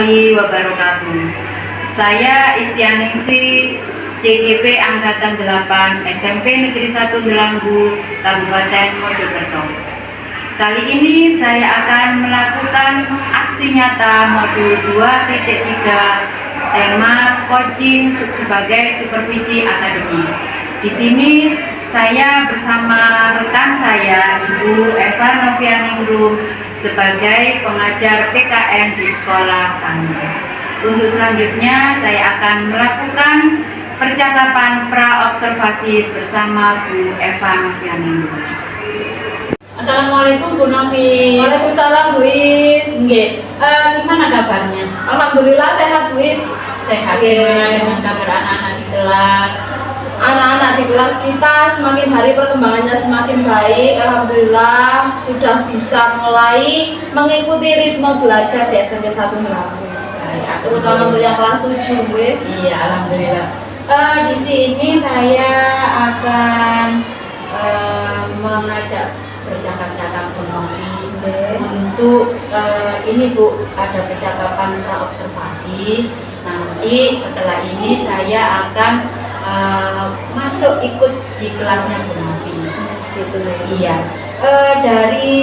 warahmatullahi wabarakatuh. Saya Istianingsi, CGP Angkatan 8 SMP Negeri 1 Delanggu, Kabupaten Mojokerto. Kali ini saya akan melakukan aksi nyata modul 2.3 tema coaching sebagai supervisi akademik. Di sini saya bersama rekan saya, Ibu Eva Novianingrum, sebagai pengajar PKN di sekolah kami. Untuk selanjutnya saya akan melakukan percakapan pra-observasi bersama Bu Eva Novianingrum. Assalamualaikum Bu Novi. Waalaikumsalam Bu Is. Gimana kabarnya? Alhamdulillah sehat Bu Is. Sehat. Gimana dengan kabar anak-anak di kelas? Anak-anak di kelas kita semakin hari perkembangannya semakin baik. Alhamdulillah sudah bisa mulai mengikuti ritme belajar di SMP 1 Delanggu. Terutama untuk yang kelas 7 Bu. Iya, alhamdulillah. Di sini saya akan mengajak bercakap-cakap Bu Novi untuk ini Bu, ada percakapan pra-observasi. Nanti setelah ini saya akan masuk ikut di kelasnya Bu Novi. Gitu. Iya. Dari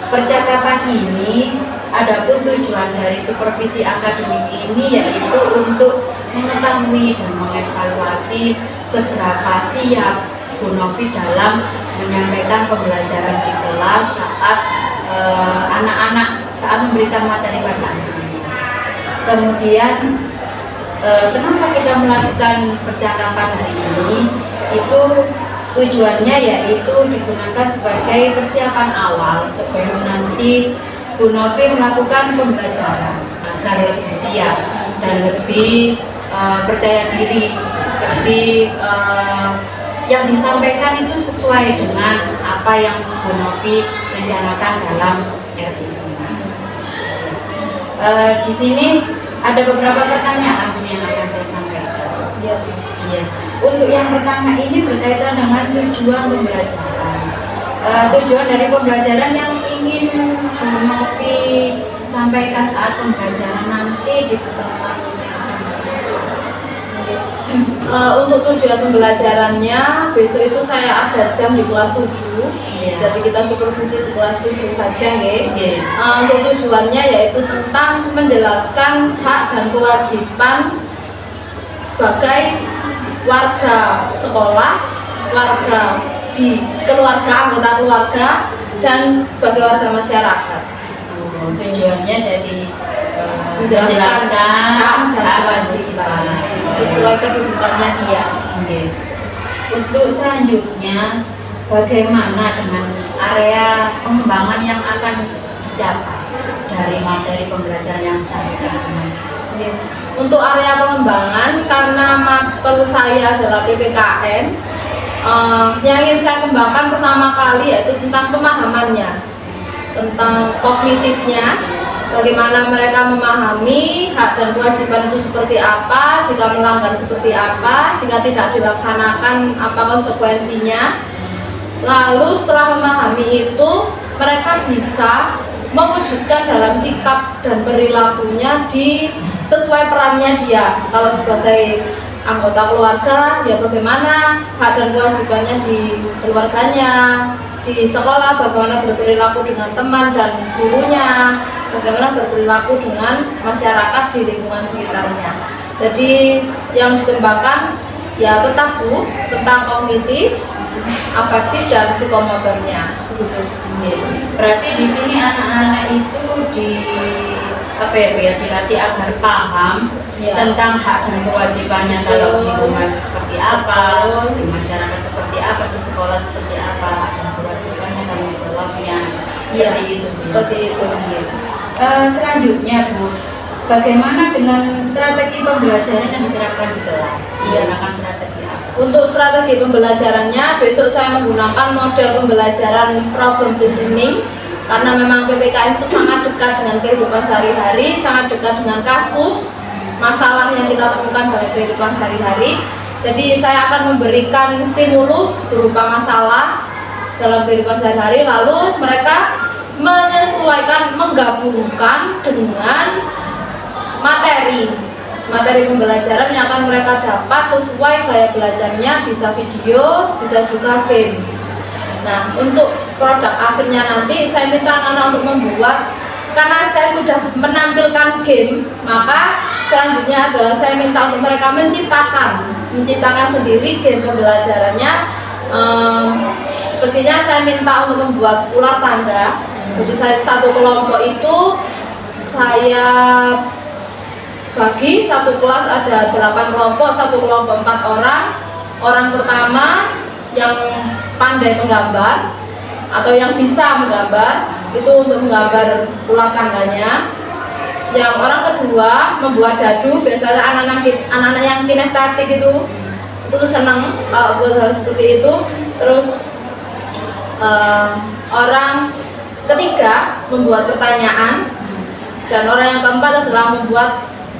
percakapan ini, adapun tujuan dari supervisi akademik ini yaitu untuk mengetahui dan mengevaluasi seberapa siap Bu Novi dalam menyampaikan pembelajaran di kelas saat anak-anak saat memberikan materi pada anak-anak. Kemudian kenapa kita melakukan percakapan hari ini? Itu tujuannya yaitu digunakan sebagai persiapan awal sebelum nanti Bu Novi melakukan pembelajaran agar lebih siap dan lebih percaya diri, lebih yang disampaikan itu sesuai dengan apa yang Bu Novi rencanakan dalam RTI. Di sini ada beberapa pertanyaan yang akan saya sampaikan. Iya. Untuk yang pertama ini berkaitan dengan tujuan pembelajaran. Tujuan dari pembelajaran yang ingin Bu Novi sampaikan saat pembelajaran nanti di pertemuan ini. Untuk tujuan pembelajarannya besok itu saya ada jam di kelas 7. Iya. Jadi kita supervisi di kelas 7 saja nggih. Iya. Untuk tujuannya yaitu tentang menjelaskan hak dan kewajiban sebagai warga sekolah, warga di keluarga, anggota keluarga, dan sebagai warga masyarakat. Tujuannya jadi Menjelaskan hak dan kewajiban sesuai kedudukannya dia. Oke. Untuk selanjutnya, bagaimana dengan area pengembangan yang akan dicapai dari materi pembelajaran yang disampaikan? Untuk area pengembangan, karena mapel saya adalah PPKN, yang ingin saya kembangkan pertama kali yaitu tentang pemahamannya, tentang kognitifnya, bagaimana mereka memahami hak dan kewajiban itu seperti apa, jika melanggar seperti apa, jika tidak dilaksanakan apa konsekuensinya. Lalu setelah memahami itu, mereka bisa mewujudkan dalam sikap dan perilakunya sesuai perannya dia. Kalau sebagai anggota keluarga, ya bagaimana hak dan kewajibannya di keluarganya, di sekolah, bagaimana berperilaku dengan teman dan gurunya, bagaimana berperilaku dengan masyarakat di lingkungan sekitarnya. Jadi yang dikembangkan ya tetap Bu, tentang kognitif, afektif dan psikomotornya. Berarti di sini anak-anak itu dilatih agar paham tentang hak dan kewajibannya. Kalau di rumah itu seperti apa, di masyarakat seperti apa, di sekolah seperti apa, hak dan kewajibannya, tanggung jawabnya, seperti itu. Seperti itu. Selanjutnya Bu, bagaimana dengan strategi pembelajaran yang diterapkan di kelas? Menggunakan strategi apa? Untuk strategi pembelajarannya, besok saya menggunakan model pembelajaran problem listening, karena memang PPKN itu sangat dekat dengan kehidupan sehari-hari, sangat dekat dengan kasus masalah yang kita temukan dalam kehidupan sehari-hari. Jadi saya akan memberikan stimulus berupa masalah dalam kehidupan sehari-hari, lalu mereka menyesuaikan, menggabungkan dengan materi pembelajaran yang akan mereka dapat sesuai gaya belajarnya, bisa video, bisa juga game. Nah, untuk produk akhirnya nanti saya minta anak-anak untuk membuat, karena saya sudah menampilkan game, maka selanjutnya adalah saya minta untuk mereka menciptakan sendiri game pembelajarannya. Sepertinya saya minta untuk membuat ular tangga. Jadi satu kelompok itu saya bagi, satu kelas ada 8 kelompok, satu kelompok 4 orang. Orang pertama yang pandai menggambar atau yang bisa menggambar itu untuk menggambar ular tangganya. Yang orang kedua membuat dadu, biasanya anak-anak yang kinestetik itu senang kalau buat hal seperti itu. Terus orang ketiga membuat pertanyaan, dan orang yang keempat adalah membuat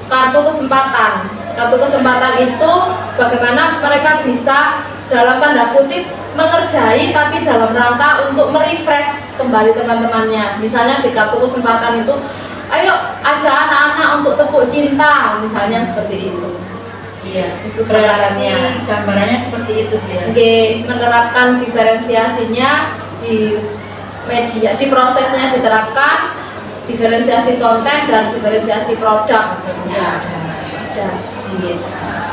kartu kesempatan. Kartu kesempatan itu bagaimana mereka bisa dalam tanda kutip mengerjai, tapi dalam rangka untuk merefresh kembali teman-temannya. Misalnya di kartu kesempatan itu, ayo ajak anak-anak untuk tepuk cinta, misalnya seperti itu. Iya, Itu gambarannya. Gambarannya seperti itu ya. Oke, menerapkan diferensiasinya di media, di prosesnya diterapkan diferensiasi konten dan diferensiasi produk. Ya, Ya. iya.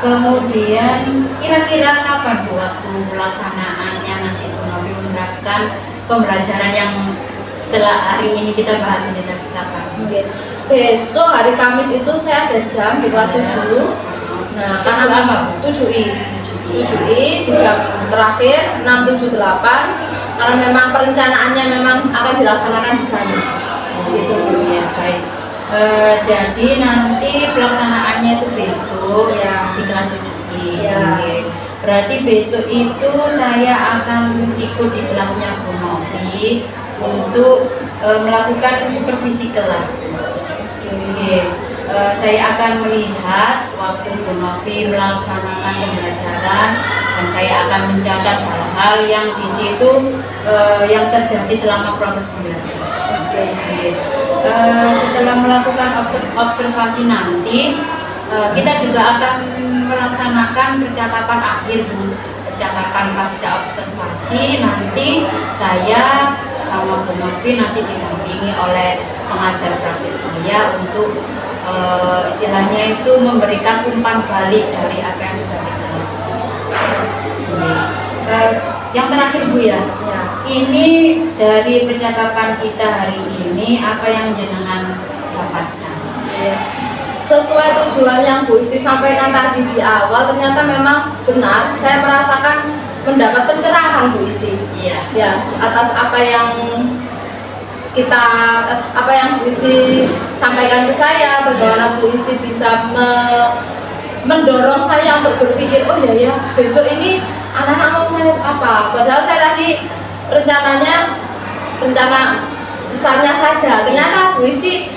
Kemudian kira-kira kapan Bu waktu pelaksanaannya nanti Bu Novi menerapkan pembelajaran yang setelah hari ini kita bahas ini tadi kapan? Oke. Besok hari Kamis itu saya ada jam di kelas 7. Nah, Tujuh apa, Bu? 7I. 7I. 7I di jam terakhir 678, karena memang perencanaannya memang akan dilaksanakan di sana. Gitu. Ya, baik. Jadi nanti pelaksanaannya itu besok Ya. di kelas 7I. Ya. Oke. Berarti besok itu saya akan ikut di kelasnya Bu Novi untuk melakukan supervisi kelas. Oke. Saya akan melihat waktu Bu Novi melaksanakan pembelajaran, dan saya akan mencatat hal-hal yang di situ yang terjadi selama proses pembelajaran. Oke. Setelah melakukan observasi nanti, kita juga akan melaksanakan percakapan akhir Bu, percakapan pasca observasi. Nanti saya sama Bu Novi nanti didampingi oleh pengajar praktik saya untuk istilahnya itu memberikan umpan balik dari apa yang sudah kita laksanakan. Yang terakhir Bu ya, ini dari percakapan kita hari ini apa yang jenengan dapatkan? Sesuai tujuan yang Bu Isti sampaikan tadi di awal, ternyata memang benar. Saya merasakan mendapat pencerahan Bu Isti. Iya. Ya, atas apa yang Bu Isti sampaikan ke saya, bagaimana Bu Isti bisa mendorong saya untuk berpikir, oh ya besok ini anak-anak mau saya apa? Padahal saya tadi rencana besarnya saja, ternyata Bu Isti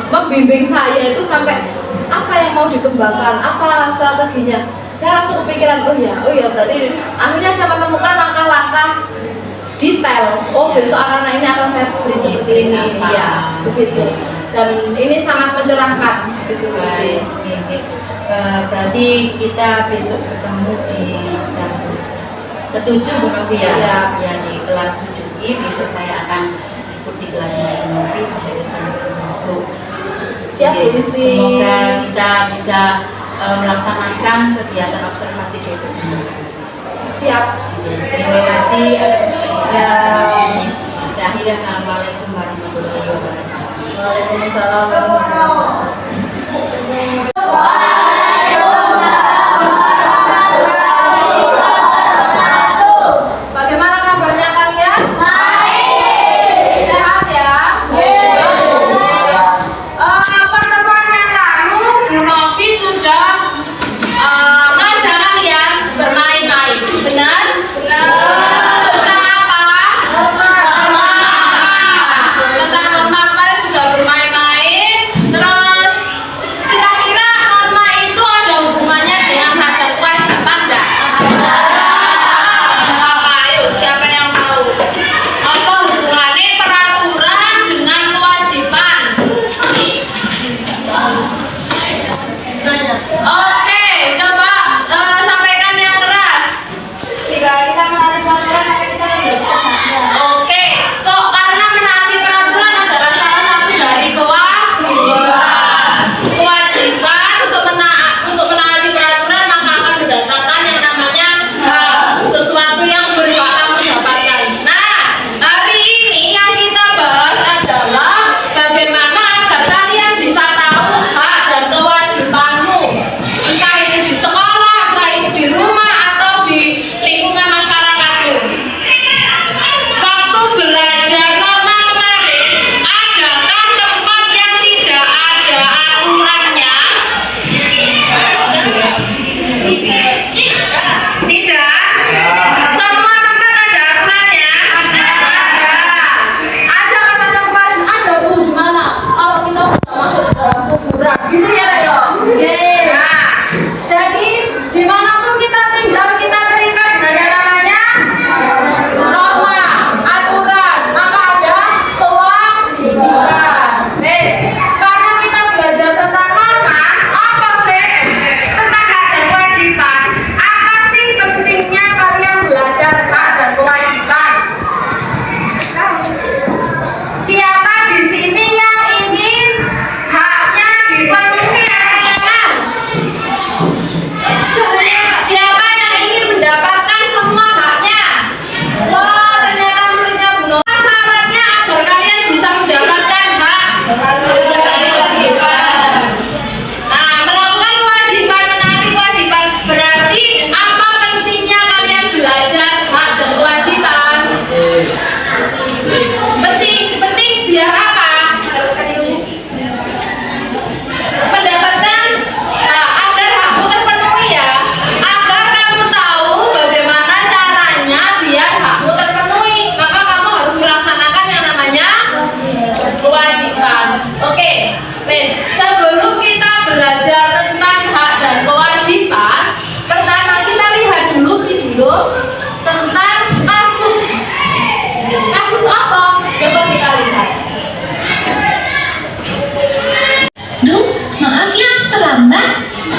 membimbing saya itu sampai apa yang mau dikembangkan, apa strateginya. Saya langsung kepikiran, oh ya berarti akhirnya saya menemukan langkah-langkah detail. Oh, besok anak-anak ini akan saya beri seperti ini, ya begitu. Dan ini sangat mencerahkan, gitu Bu Isti. Berarti kita besok ketemu di jam ke-7 Bu Novi ya? Siap. Ya, di kelas 7I. Besok saya akan ikut di kelasnya Bu Novi sampai ketemu besok. Siap Bu Isti. Semoga kita bisa melaksanakan kegiatan observasi besok ini. Siap. Terima kasih atas kesempatan. Ya. Saya akhiri, assalamualaikum warahmatullahi wabarakatuh. Waalaikumsalam warahmatullahi wabarakatuh. Bagaimana kabarnya kalian? Baik. Sehat ya? Pertemuan yang lalu Bu Novi sudah mengajak kalian bermain-main. Benar? Tentang apa? Tentang norma. Kemarin sudah bermain-main. Terus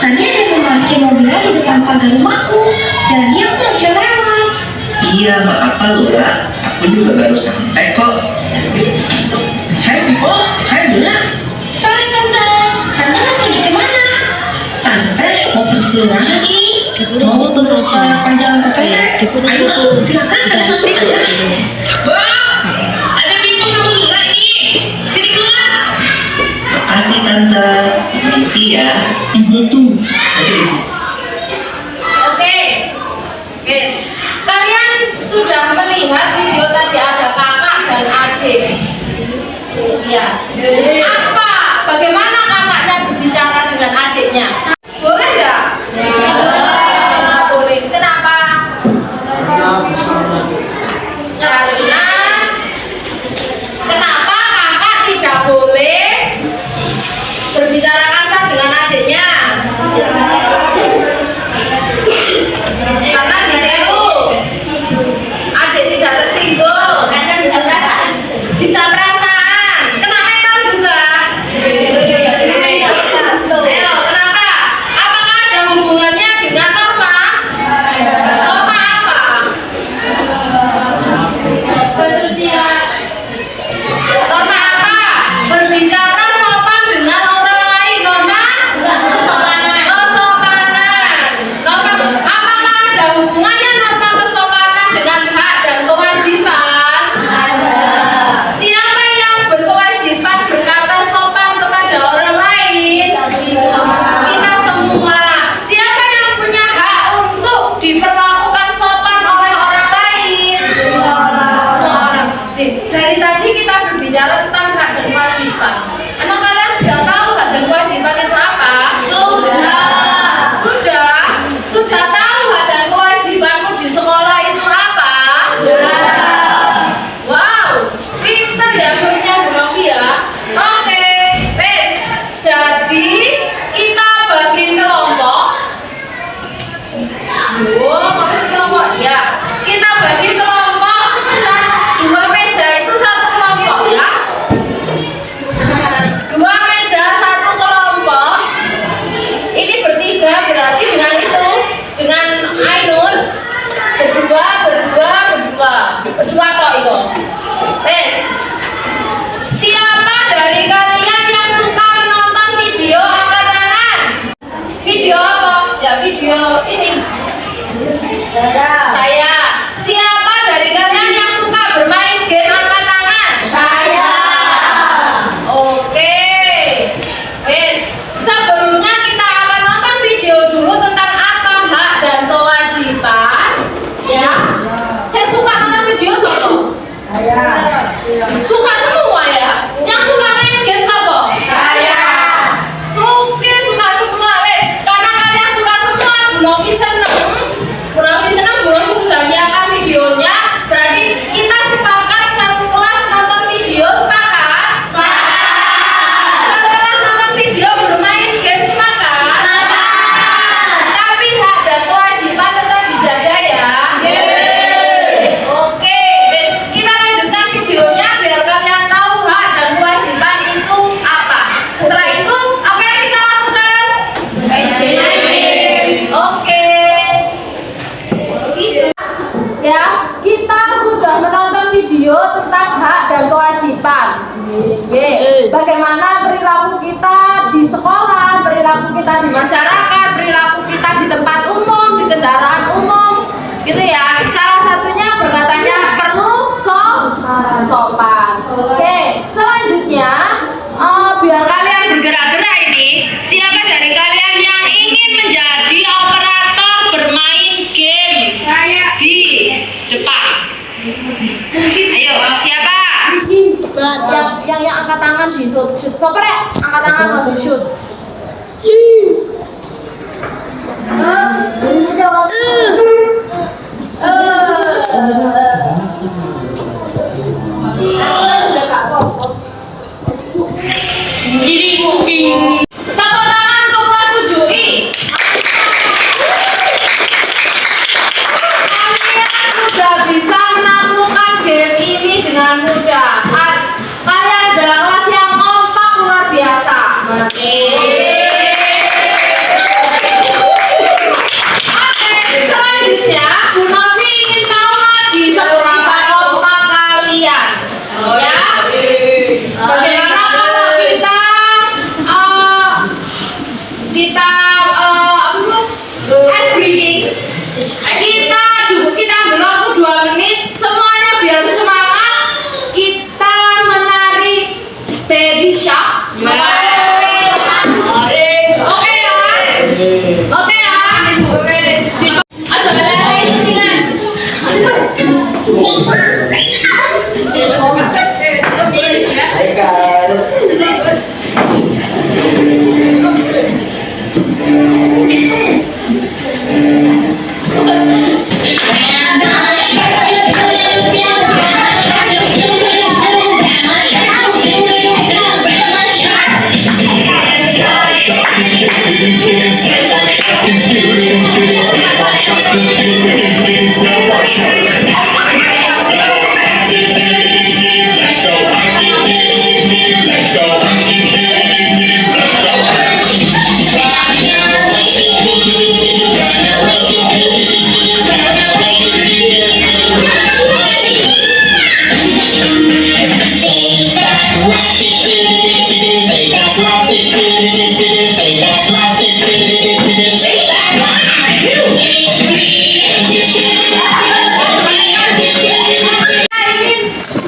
Tadi ada memarkir mobilnya di depan pagar rumahku, jadi aku nggak bisa lewat. Iya, nggak apa-apa Lula. Aku juga baru sampai kok. Hai Bimo, hai Lula. Sorry tante, tante mau pergi kemana? Tante mau pergi keluar lagi. Diputus saja. Perjalanan ke toilet. Diputus-putus. Silakan tante masuk aja. Ada Bimo sama Lula ini. Sini keluar. Makasih Tante. Permisi ya. Ibu tuh. Oke, Ibu. Oke, guys, kalian sudah melihat video tadi ada kakak dan adik. Iya. Apa? Bagaimana kakaknya berbicara dengan adiknya? Boleh nggak? Nggak boleh. Kenapa? Karena kenapa kakak tidak boleh berbicara kasar dengan adiknya? Karena dirimu adik tidak tersinggung, karena bisa perasaan. Bisa perasaan. Kena mental juga. Ayo, kenapa? Apakah ada hubungannya dengan Norma? Norma apa? Sosial. Norma apa? Berbicara sopan dengan orang lain. Norma? Kesopanan. Kesopanan. Norma, apakah ada hubungannya norma kesopanan dengan hak dan kewajiban? Siapa yang berkewajiban berkata sopan kepada orang lain? Kita semua. Siapa yang punya hak untuk diperlakukan sopan oleh orang lain? Semua orang. Nih, dari tadi kita berbicara tentang hak dan kewajiban. Emang kalian sudah tahu hak dan kewajiban itu apa? Sudah tahu hak dan kewajibanmu di sekolah itu apa? Wow, pintar ya gurunya Bu Novi ya. Oke, wes. Jadi kita bagi kelompok. Apa sih kelompok? Ya, kita bagi kelompok. Dua meja itu satu kelompok ya. Dua meja satu kelompok. Ini bertiga berarti dengan itu, dengan Ainun berdua kok itu. Siapa dari kalian yang suka menonton video angkat tangan? Video apa? Ya video ini. Saya. Siapa dari kalian yang suka bermain game angkat tangan? Saya. Oke. Sebelumnya kita akan nonton video dulu tentang apa hak dan kewajiban. Ya. Saya suka nonton video siapa? Saya. Suka semua ya? Yang suka main game siapa? Saya. Suka semua wes. Karena kalian suka semua, Bu Novi seneng. Bu Novi sudah nyiapkan videonya. Berarti kita sepakat satu kelas nonton video, sepakat? Setelah nonton video bermain game, sepakat? Tapi hak dan kewajiban tetap dijaga ya. Oke, kita lanjutkan videonya biar kalian tahu hak dan kewajiban itu apa. Setelah itu apa yang kita lakukan? Oke. Ya, kita sudah menonton video tentang hak dan kewajiban. Oke, bagaimana perilaku kita di sekolah, perilaku kita di masyarakat, perilaku kita di tempat umum, di kendaraan umum, gitu ya. Salah satunya berkatanya perlu sopan. Oke, selanjutnya biar kalian bergerak-gerak ini, siapa dari kalian yang ingin menjadi operator bermain game? Saya di depan. Ayo, siapa? Yang angkat tangan di shoot. Siapa ya? Angkat tangan mau shoot. Tepuk tangan untuk kelas 7I. Kalian sudah bisa menaklukkan game ini dengan mudah. Kalian adalah kelas yang kompak luar biasa.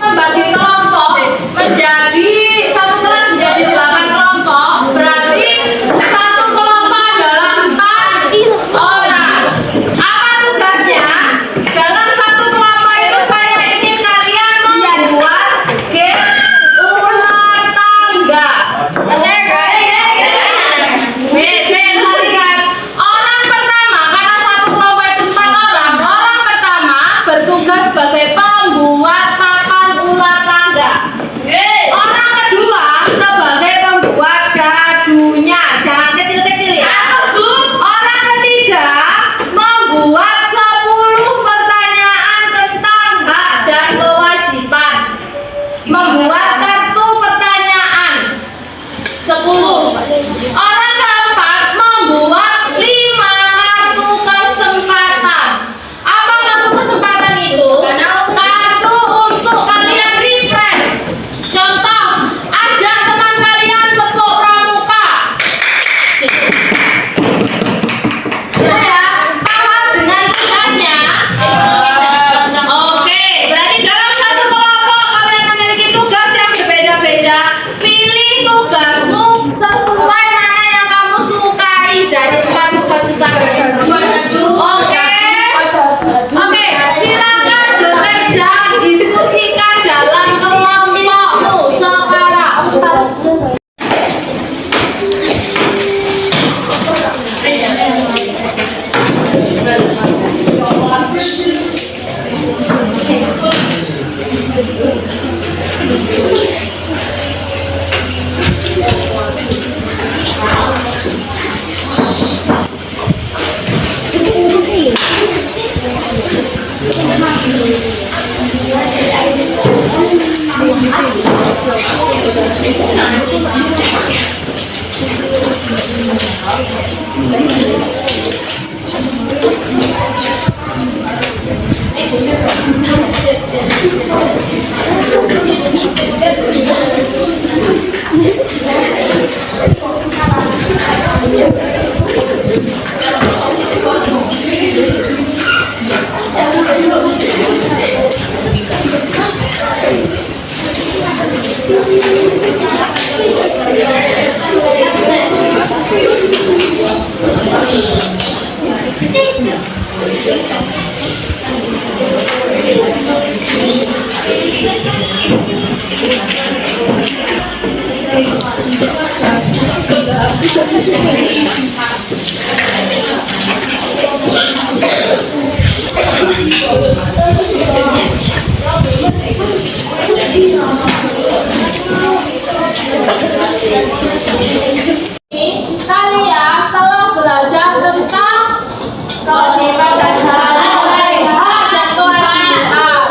Membagi kelompok menjadi satu kelas menjadi 8 kelompok, berarti satu kelompok adalah 4 orang. Apa tugasnya? Dalam satu kelompok itu saya ingin kalian membuat game ular tangga. Kalian orang pertama, karena satu kelompok itu 4 orang, orang pertama bertugas sebagai pembuat papan ular tangga. Orang kedua sebagai pembuat gadunya, jangan kecil-kecil ya. Orang ketiga membuat 10 pertanyaan tentang hak dan kewajiban. Membuat kartu pertanyaan 10. Orang keempat membuat 5 kartu kesempatan. Apa kartu kesempatan itu? Kartu untuk kalian refresh. Contoh, ajak teman kalian tepuk pramuka. Sudah ya? Paham dengan tugasnya? Oke, berarti dalam satu kelompok kalian memiliki tugas yang berbeda-beda. Pilih tugasmu sesuai mana yang kamu sukai dari tugas-tugas itu tadi. Oke. Oke, silakan bekerja, diskusikan dalam kelompokmu sekarang. Kalian telah belajar tentang kewajiban dan hak dan kewajiban.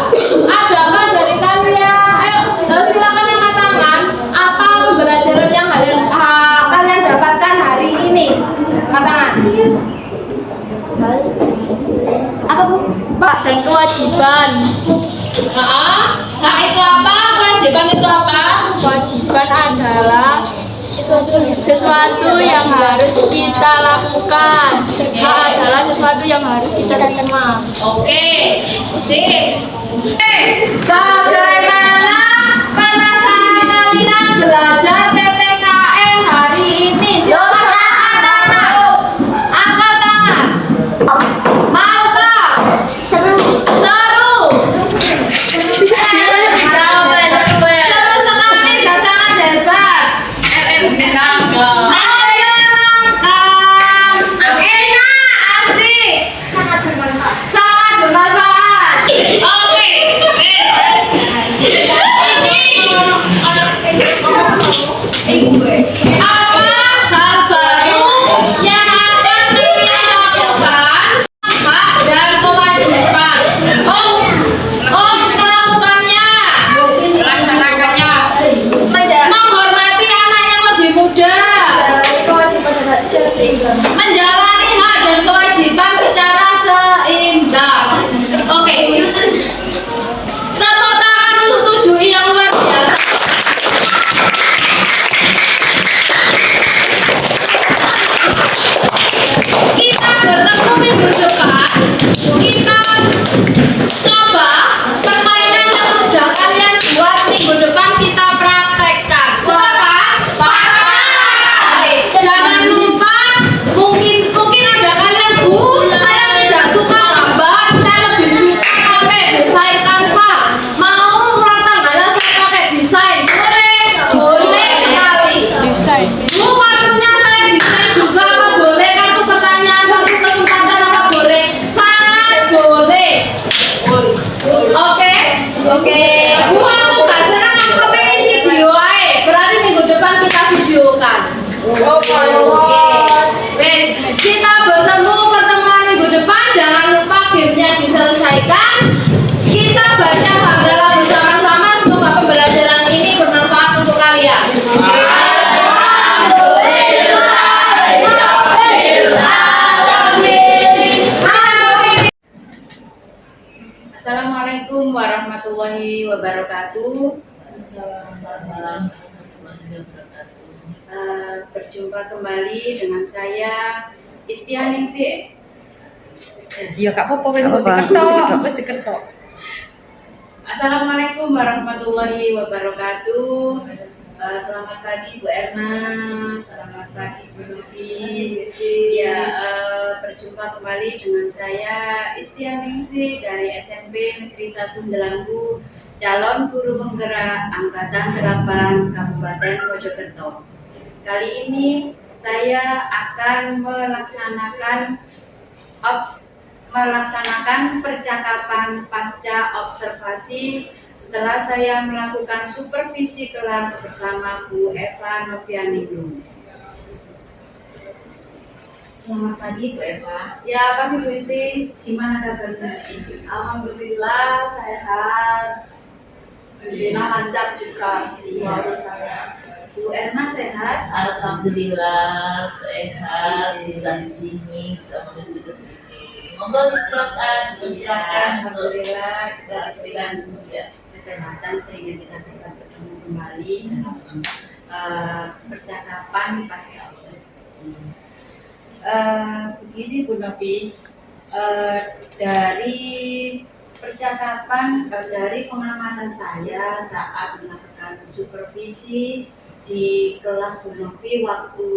Adakah dari kalian, silakan angkat tangan. Apa pembelajaran yang kalian dapatkan hari ini? Angkat tangan. Apa bu? Hak dan kewajiban. Hak itu apa? Kewajiban itu apa? Kewajiban adalah sesuatu yang harus kita lakukan. Hak adalah sesuatu yang harus kita terima. Oke, sip. Bagaimana perasaan kalian belajar PPKN hari ini? Silakan angkat tangan. Mantap. Seru. Seru sekali dan sangat hebat. Ayo nangkap. warahmatullahi wabarakatuh. Assalamualaikum. Berjumpa kembali dengan saya Istianingsih. Iya, Kak apa-apa wis Gak apa-apa, diketok, wis diketok. Assalamualaikum warahmatullahi wabarakatuh. Selamat pagi Bu Erna, selamat pagi Bu Novi. Ya, berjumpa kembali dengan saya Istianingsih dari SMP Negeri 1 Delanggu, calon guru penggerak Angkatan 8 Kabupaten Mojokerto. Kali ini saya akan melaksanakan percakapan pasca observasi setelah saya melakukan supervisi kelas bersama Bu Eva Novianingrum. Selamat pagi Bu Eva. Ya, pagi Bu Isti. Gimana kabarnya hari ini? Alhamdulillah sehat. Alhamdulillah lancar juga semua urusannya. Bu Erna sehat? Alhamdulillah sehat, bisa di sini, bisa menuju ke sini. Monggo silakan, Alhamdulillah kita diberikan Ya. kesehatan sehingga kita bisa bertemu kembali dalam percakapan pasca observasi. Begini Bu Novi, dari percakapan dari pengamatan saya saat melakukan supervisi di kelas Bu Novi waktu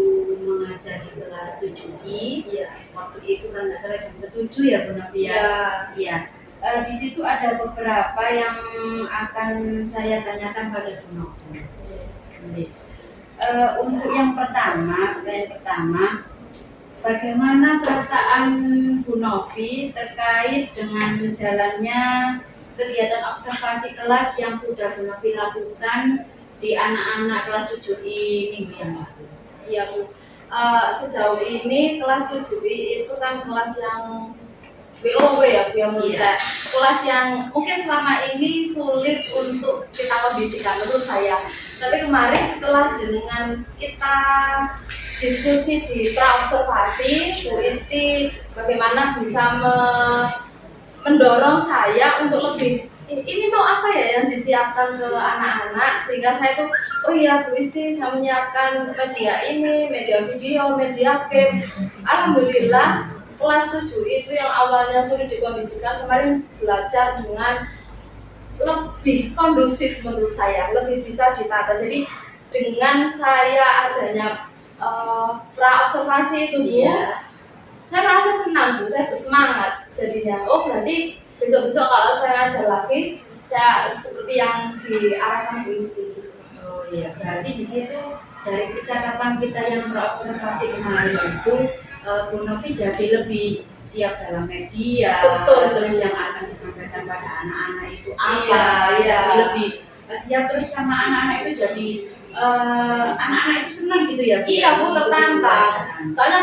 mengajar di kelas 7I, waktu itu kan nggak salah jam 7 ya Bu Novi ya. Iya. Di situ ada beberapa yang akan saya tanyakan pada Bu Novi. Untuk yang pertama, bagaimana perasaan Bu Novi terkait dengan jalannya kegiatan observasi kelas yang sudah Bu Novi lakukan di anak-anak kelas 7I minggu yang lalu? Iya Bu. Sejauh ini kelas 7I itu kan kelas yang BOW ya Bu yang menurut saya. Kelas yang mungkin selama ini sulit untuk kita kondisikan menurut saya. Tapi kemarin setelah jenengan kita diskusi di pra-observasi, Bu Isti bagaimana bisa mendorong saya untuk lebih ini mau apa ya yang disiapkan ke anak-anak, sehingga saya tuh oh iya Bu Isti saya menyiapkan media ini, media video, media game. Alhamdulillah kelas 7 itu yang awalnya sulit dikondisikan kemarin belajar dengan lebih kondusif menurut saya, lebih bisa ditata. Jadi dengan saya adanya pra-observasi itu Bu, saya merasa senang Bu, saya bersemangat jadinya. Oh berarti besok-besok kalau saya ngajar lagi, saya seperti yang diarahkan Bu Isti. Oh iya, berarti di situ dari percakapan kita yang berobservasi kemarin itu Bu Novi jadi lebih siap dalam media. Betul. Terus yang akan disampaikan pada anak-anak itu apa? Iya. Jadi lebih siap, terus sama anak-anak itu jadi anak-anak itu senang gitu ya Bu? Iya Bu, Untuk tertantang. pembelajaran. Soalnya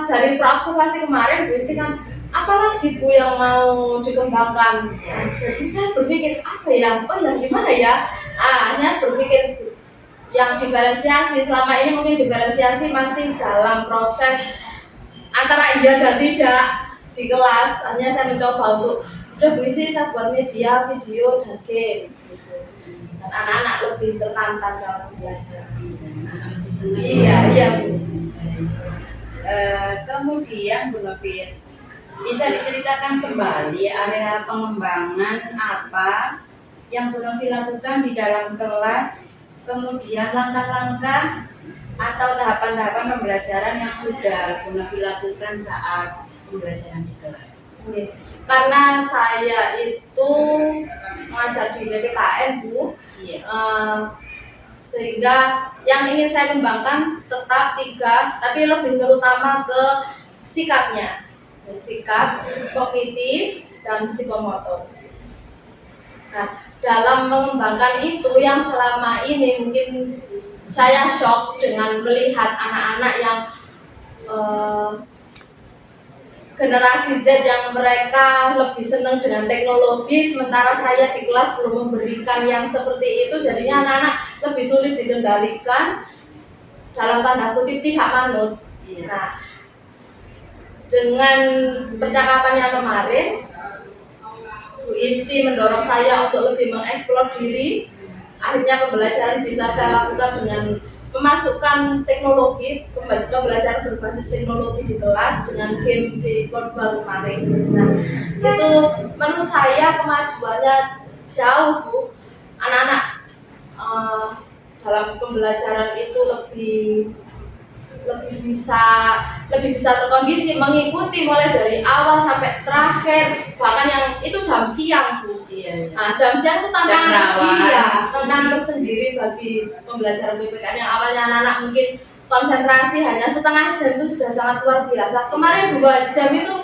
dari pra-observasi kemarin Bu Isti kan apalagi Bu yang mau dikembangkan. Dari situ saya berpikir apa ya? Oh ya gimana ya? Hanya berpikir yang diferensiasi. Selama ini mungkin diferensiasi masih dalam proses antara iya dan tidak di kelas. Hanya saya mencoba untuk udah Bu Isti saya buat media, video, dan game. Dan anak-anak lebih tertantang dalam belajar. Anak lebih senang. Iya Bu. Kemudian Bu Novi, bisa diceritakan kembali area pengembangan apa yang Bu Novi lakukan di dalam kelas, kemudian langkah-langkah atau tahapan-tahapan pembelajaran yang sudah Bu Novi lakukan saat pembelajaran di kelas? Oke. Karena saya itu mengajar di PPKN Bu, sehingga yang ingin saya kembangkan tetap 3, tapi lebih terutama ke sikapnya, sikap kognitif dan psikomotor. Nah, dalam mengembangkan itu yang selama ini mungkin saya shock dengan melihat anak-anak yang generasi Z yang mereka lebih senang dengan teknologi, sementara saya di kelas belum memberikan yang seperti itu, jadinya anak-anak lebih sulit dikendalikan, dalam tanda kutip tidak manut. Nah, dengan percakapan yang kemarin Bu Isti mendorong saya untuk lebih mengeksplor diri. Akhirnya pembelajaran bisa saya lakukan dengan memasukkan teknologi, pembelajaran berbasis teknologi di kelas dengan game di Kortbal kemarin. Nah, itu menurut saya kemajuannya jauh, Bu. Anak-anak dalam pembelajaran itu lebih bisa terkondisi, mengikuti mulai dari awal sampai terakhir, bahkan yang itu jam siang, Bu. Iya. Nah, jam siang itu Jam rawan. tantangan tersendiri bagi pembelajaran PPKN yang awalnya anak-anak mungkin konsentrasi hanya setengah jam itu sudah sangat luar biasa. Kemarin 2 jam itu,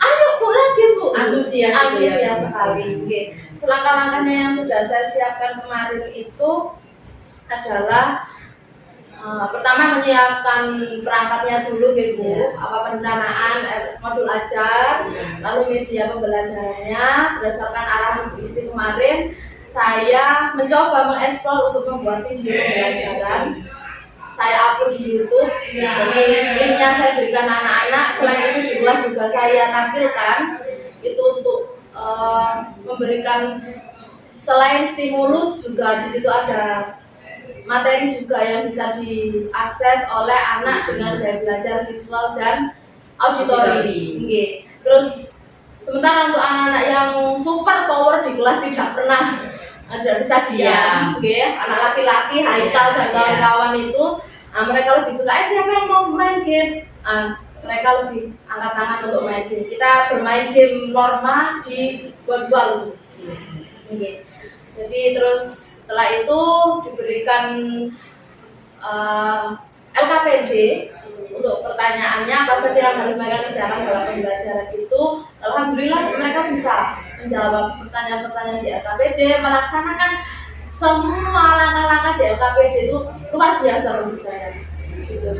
ayo Bu lagi Bu. Antusias sekali. Oke. Langkah-langkahnya yang sudah saya siapkan kemarin itu adalah pertama menyiapkan perangkatnya dulu gitu, apa perencanaan modul ajar, lalu media pembelajarannya berdasarkan arahan Bu Isti kemarin. Saya mencoba mengeksplor untuk membuat video pembelajaran. Saya upload di YouTube, jadi linknya saya berikan anak-anak. Selain itu di kelas juga saya tampilkan itu untuk memberikan selain stimulus juga di situ ada materi juga yang bisa diakses oleh anak dengan gaya belajar visual dan auditori. Okay. Terus sementara untuk anak-anak yang super power di kelas tidak bisa diam, anak laki-laki, Haikal dan kawan-kawan itu, mereka lebih suka. Siapa yang mau main game? Mereka lebih angkat tangan untuk main game. Kita bermain game norma di Worldball. Okay. Jadi terus setelah itu diberikan LKPD untuk pertanyaannya apa saja yang harus mereka kerjakan dalam pembelajaran itu. Alhamdulillah mereka bisa menjawab pertanyaan-pertanyaan di LKPD, melaksanakan semua langkah-langkah di LKPD itu luar biasa menurut saya. Gitu.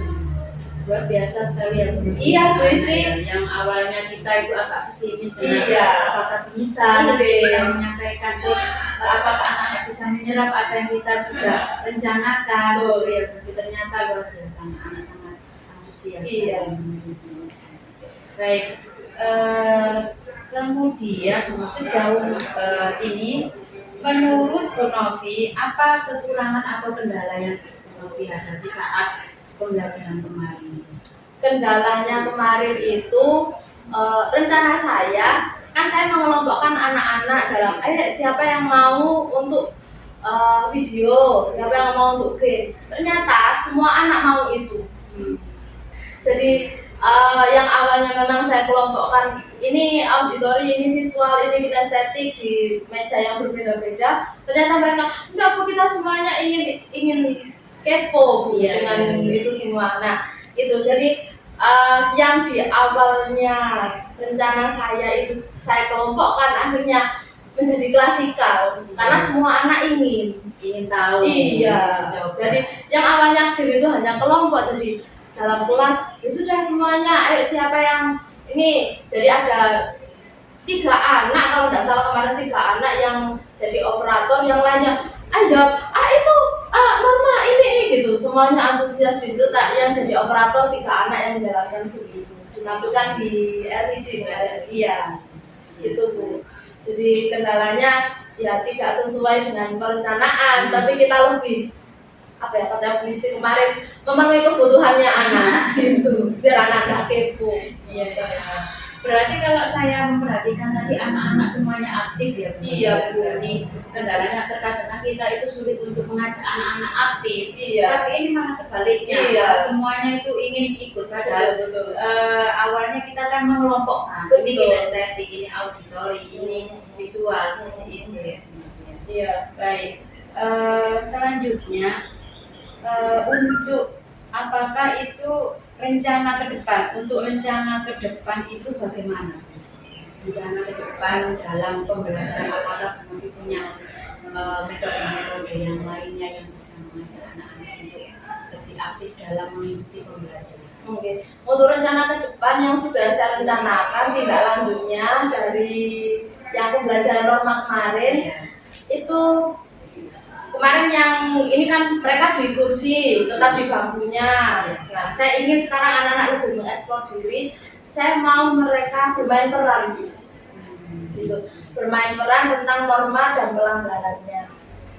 Luar biasa sekali ya Bu. Iya Bu Isti. Yang awalnya kita itu agak pesimis dengan Iya. apakah bisa kita menyampaikan, terus apakah anak-anak bisa menyerap apa yang kita sudah rencanakan. Ya, ternyata luar biasa, anak sangat antusias. Iya. Baik. Kemudian sejauh ini menurut Bu Novi, apa kekurangan atau kendala yang Bu Novi hadapi saat pembelajaran kemarin? Kendalanya kemarin itu rencana saya kan saya mengelompokkan anak-anak dalam siapa yang mau untuk video, siapa yang mau untuk game. Ternyata semua anak mau itu. Jadi yang awalnya memang saya kelompokkan ini auditori, ini visual, ini kinestetik di meja yang berbeda-beda. Ternyata mereka enggak Bu, kita semuanya ingin kepo Bu, dengan itu semua. Nah itu jadi yang di awalnya rencana saya itu saya kelompokkan akhirnya menjadi klasikal karena semua anak ingin tahu. Iya. Jadi yang awalnya game itu hanya kelompok, jadi dalam kelas ya sudah semuanya, ayo siapa yang ini, jadi ada 3 anak kalau tidak salah kemarin, 3 anak yang jadi operator, yang lainnya jawab itu norma ini gitu, semuanya antusias di situ. Yang jadi operator 3 anak yang menjalankan begitu ditampilkan di LCD. Iya itu Bu. Jadi kendalanya ya tidak sesuai dengan perencanaan, tapi kita lebih kata Bu Isti kemarin memenuhi kebutuhannya anak gitu, biar anak nggak kepo. Iya. Berarti kalau saya memperhatikan tadi anak-anak semuanya aktif ya Bu. Iya Bu. Berarti kendalanya terkadang kita itu sulit untuk mengajak anak-anak aktif. Iya. Tapi ini malah sebaliknya. Iya. Semuanya itu ingin ikut, padahal Betul. awalnya kita kan mengelompokkan. Betul. Ini kinestetik, ini auditori, ini visual seperti itu ya. Iya. Baik. Selanjutnya untuk apakah itu rencana ke depan? Untuk rencana ke depan itu bagaimana? Rencana ke depan dalam pembelajaran, apakah Bu punya metode-metode yang lainnya yang bisa mengajak anak-anak untuk lebih aktif dalam mengikuti pembelajaran? Oke. Untuk rencana ke depan yang sudah saya rencanakan tindak lanjutnya dari yang pembelajaran norma kemarin itu kemarin yang ini kan mereka di kursi tetap di bangkunya. Nah, saya ingin sekarang anak-anak lebih mengeksplor diri. Saya mau mereka bermain peran. gitu. Bermain peran tentang norma dan pelanggarannya.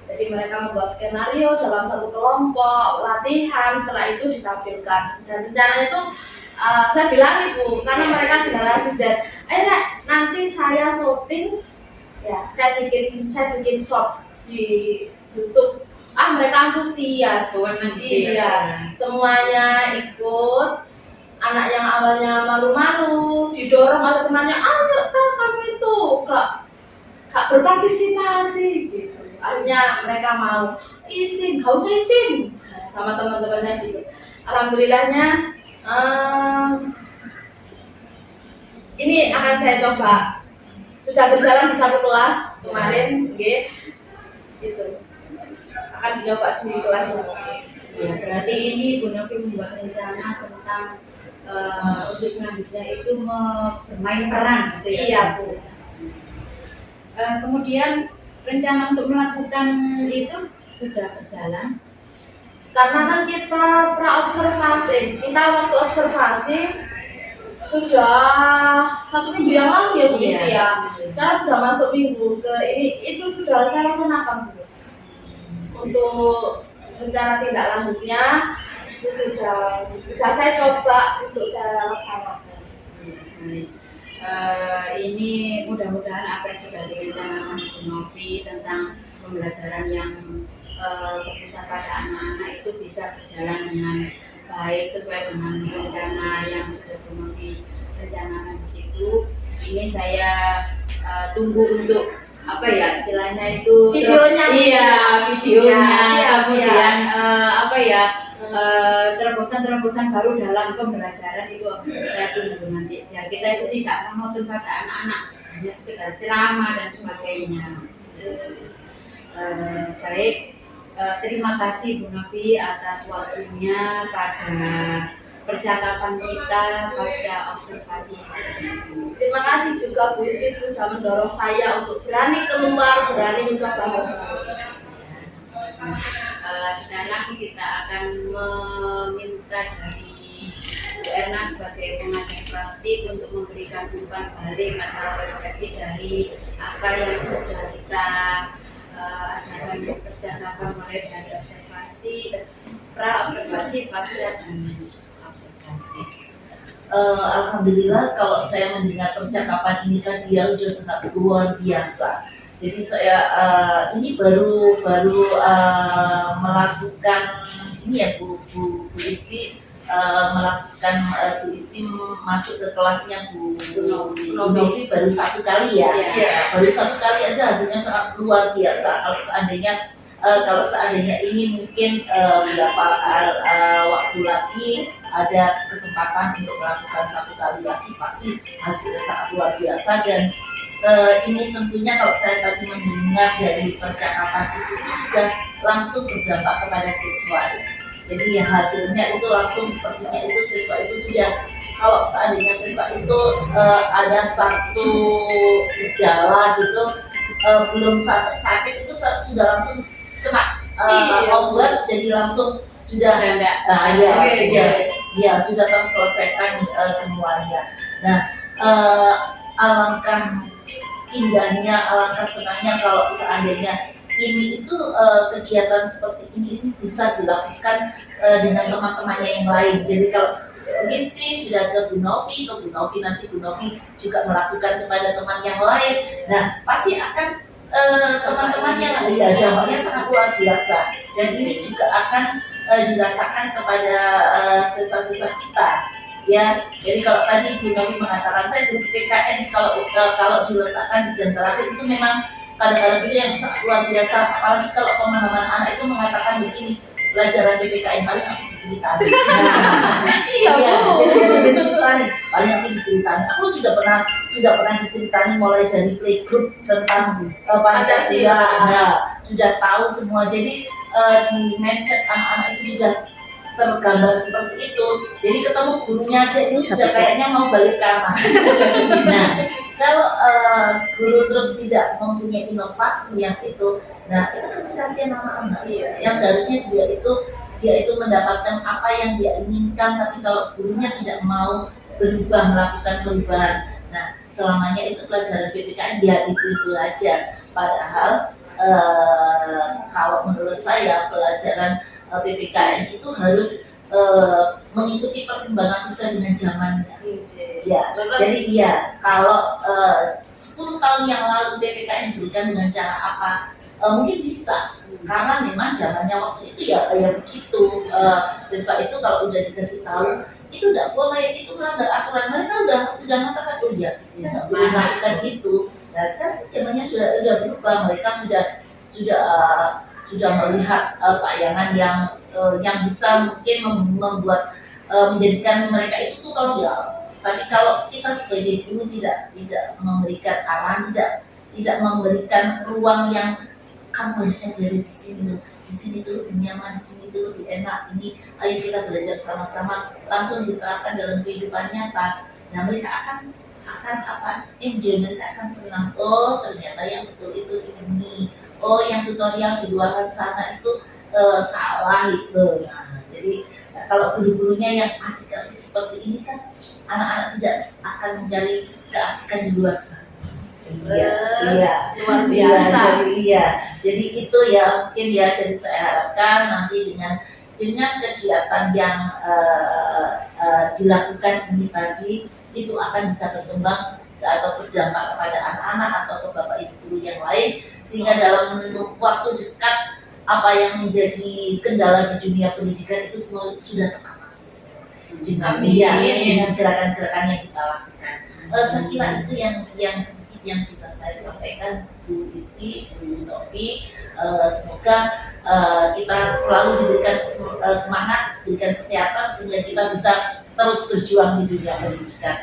Jadi mereka membuat skenario dalam satu kelompok, latihan, setelah itu ditampilkan. Dan rencananya itu saya bilang ibu, karena mereka generasi Z, Rek, nanti saya syuting, ya saya bikin short di YouTube. Mereka antusias, iya, semuanya ikut. Anak yang awalnya malu-malu didorong oleh temannya, ayo kamu itu gak berpartisipasi gitu. Akhirnya mereka mau izin, gak usah izin sama teman-temannya gitu. Alhamdulillahnya ini akan saya coba, sudah berjalan di satu kelas kemarin, gitu. Akan dicoba di kelas Ya, berarti ini Bu Novi membuat rencana tentang untuk selanjutnya itu bermain peran gitu ya? Iya Bu. Kemudian rencana untuk melakukan itu sudah berjalan? Karena kan kita pra-observasi, kita waktu observasi sudah 1 minggu yang lalu ya Bu Isti ya. Sekarang sudah masuk minggu ke ini, itu sudah saya laksanakan Bu. Untuk rencana tindak lanjutnya itu sudah saya coba untuk saya laksanakan. Ini mudah-mudahan apa yang sudah direncanakan Bu Novi tentang pembelajaran yang berpusat pada anak-anak itu bisa berjalan dengan baik sesuai dengan rencana yang sudah Bu Novi rencanakan di situ. Ini saya tunggu untuk apa ya istilahnya itu Videonya. Iya, videonya. Ya, kemudian terobosan-terobosan baru dalam pembelajaran itu saya tunggu nanti biar kita itu tidak monoton pada anak-anak hanya sekedar ceramah dan sebagainya. Baik, terima kasih Bu Novi atas waktunya pada percakapan kita pasca observasi hari ini. Terima kasih juga Bu Isti sudah mendorong saya untuk berani keluar, berani mencoba hal baru. Sekarang kita akan meminta dari Bu Erna sebagai pengajar praktik untuk memberikan umpan balik atau refleksi dari apa yang sudah kita adakan percakapan mulai dari observasi, pra-observasi, pasca dan observasi. Alhamdulillah kalau saya mendengar percakapan ini tadi ya sudah sangat luar biasa. Jadi saya ini baru melakukan ini ya Bu Isti melakukan Bu Isti masuk ke kelasnya Bu Novi baru 1 kali ya. Baru 1 kali aja hasilnya sangat luar biasa. Kalau seandainya ini mungkin beberapa waktu lagi ada kesempatan untuk melakukan 1 kali lagi, pasti hasilnya sangat luar biasa. Dan ini tentunya kalau saya tadi mendengar dari percakapan itu sudah langsung berdampak kepada siswa. Jadi ya hasilnya itu langsung sepertinya itu siswa itu sudah, kalau seandainya siswa itu ada satu gejala gitu belum sampai sakit itu sudah langsung kena obat, jadi langsung sudah sudah terselesaikan semuanya. Nah, alangkah indahnya, alangkah senangnya kalau seandainya ini itu kegiatan seperti ini bisa dilakukan dengan teman-temannya yang lain. Jadi kalau Isti sudah ke Bu Novi nanti Bu Novi juga melakukan kepada teman yang lain. Nah, pasti akan teman-teman yang ada dampaknya sangat luar biasa. Dan ini juga akan dirasakan kepada siswa-siswa kita. Ya, jadi kalau tadi Bu Novi mengatakan saya di PKN kalau diletakkan di jam terakhir itu memang kadang-kadang itu yang sangat luar biasa. Apalagi kalau pemahaman anak itu mengatakan begini, pelajaran PPKN paling aku diceritain. Jadi dia diceritain, paling aku diceritain. Aku sudah pernah diceritain mulai dari playgroup tentang Pancasila. Nah, sudah tahu semua. Jadi di mindset anak-anak itu sudah tergambar seperti itu. Jadi ketemu gurunya aja itu sudah kayaknya mau balik kamar. Nah, kalau guru terus tidak mempunyai inovasi yang itu, nah itu kan kasihan anak-anak. Yang seharusnya dia itu mendapatkan apa yang dia inginkan, tapi kalau gurunya tidak mau berubah, melakukan perubahan, nah selamanya itu pelajaran PPKN ya itu aja. Padahal kalau menurut saya pelajaran PPKN itu harus mengikuti perkembangan sesuai dengan zamannya. Ya, jadi iya kalau 10 tahun yang lalu PPKN diberikan dengan cara apa, mungkin bisa karena memang zamannya waktu itu ya begitu. Siswa itu kalau udah dikasih tahu itu tidak boleh, itu melanggar aturan, mereka udah mengatakan oh ya saya nggak boleh melakukan itu. Nah sekarang zamannya sudah berubah, mereka sudah melihat tayangan yang bisa mungkin membuat menjadikan mereka itu tutorial. Tapi kalau kita sebagai guru tidak memberikan arahan, tidak memberikan ruang yang kamu harusnya berada di sini tuh lebih nyaman, di sini tuh lebih enak. Ini ayo kita belajar sama-sama, langsung diterapkan dalam kehidupan nyata. Nah mereka akan enjoy, mereka akan senang. Oh ternyata yang betul itu ini. Oh yang tutorial di luar sana itu salah itu. Nah jadi kalau guru-gurunya yang asik-asik seperti ini kan anak-anak tidak akan mencari keasikan di luar sana. Luar biasa. Jadi itu ya mungkin ya. Jadi saya harapkan nanti dengan kegiatan yang dilakukan ini tadi itu akan bisa berkembang atau berdampak kepada anak-anak atau ke bapak ibu guru yang lain, sehingga dalam waktu dekat apa yang menjadi kendala di dunia pendidikan itu semua sudah teratasi dengan gerakan-gerakan yang kita lakukan. Saya kira itu yang sedikit yang bisa saya sampaikan Bu Isti, Bu Novi. Semoga kita selalu diberikan semangat, diberikan kesehatan sehingga kita bisa terus berjuang di dunia pendidikan.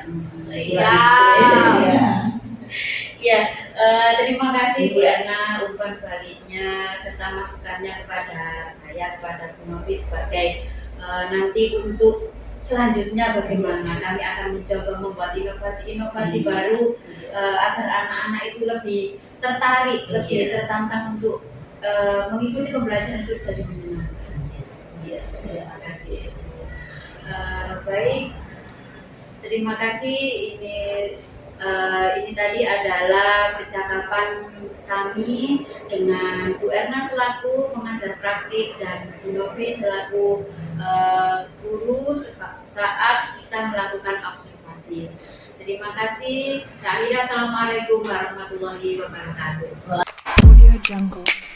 Terima kasih Bu Erna umpan baliknya serta masukannya kepada saya, kepada Bu Novi sebagai nanti untuk selanjutnya bagaimana kami akan mencoba membuat inovasi baru agar anak-anak itu lebih tertarik, lebih tertantang untuk mengikuti pembelajaran itu jadi menyenangkan. Terima kasih. Baik, terima kasih. Ini tadi adalah percakapan kami dengan Bu Erna selaku pengajar praktik dan Bu Novi selaku guru saat kita melakukan observasi. Terima kasih. Saya akhiri. Assalamualaikum warahmatullahi wabarakatuh. Audio Jungle.